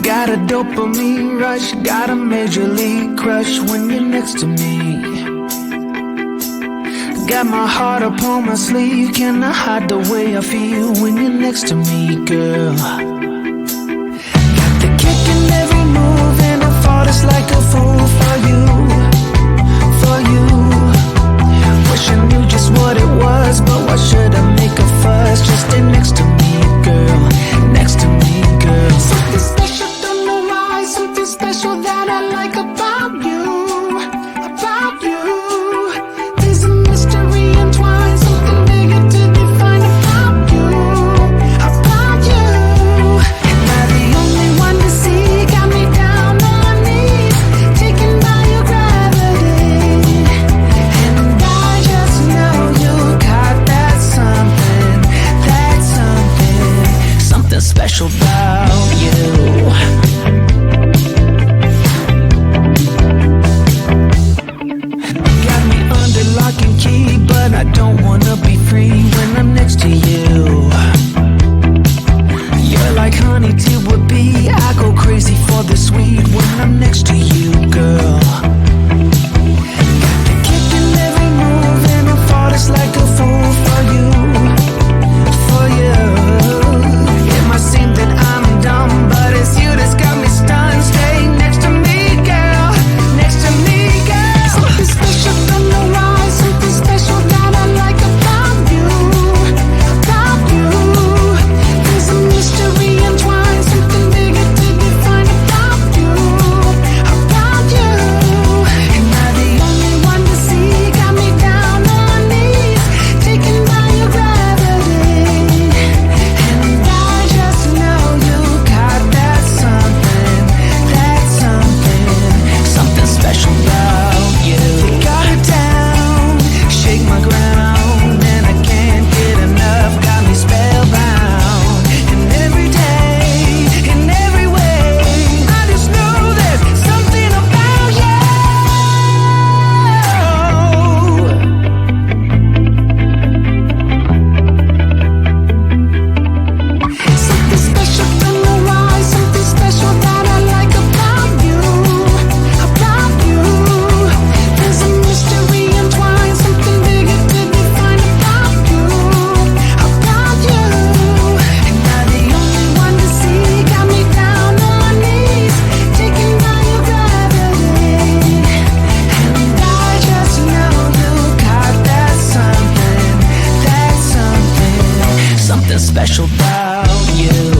Got a dopamine rush, got a major league crush when you're next to me. Got my heart upon my sleeve, can I hide the way I feel when you're next to me, girl? Got the kick in every move and I fought just like a fool for you, for you. Wish I knew just what it was, but why should I make a fuss? Just stay next to me, girl, next to me, girl. Something special, don't know why, something special that I like about you, about you. There's a mystery entwined, something bigger to define about you, about you. Am I the only one to see? Got me down on my knees, taken by your gravity. And I just know you got that something, something special about you. Got me under lock and key, but I don't wanna be free when I'm next to you. You're like honey to a bee, I go crazy for the sweet when I'm next to you, girl. Got the kick in every move and I fall just like a fool for you, for you. It might seem that I'm dumb, but it's you that's got me stunned. Stay next to me, girl, next to me, girl. Something special, don't know why, something special that I like about you, about you. There's a mystery entwined, something bigger to define about you, about you. Am I the only one to see? Got me down on my knees, taken by your gravity. And I just know you got that something, something special about you. Take her down, shake my ground, and I can't get enough. Got me spellbound. And every day, in every way, I just know there's something about you. Something special, don't know why, something special that I like about you, about you. There's a mystery entwined, something bigger to define about you, about you. Am I the only one to see? Got me down on my knees, taken by your gravity. And I just know you got that something, something special about you.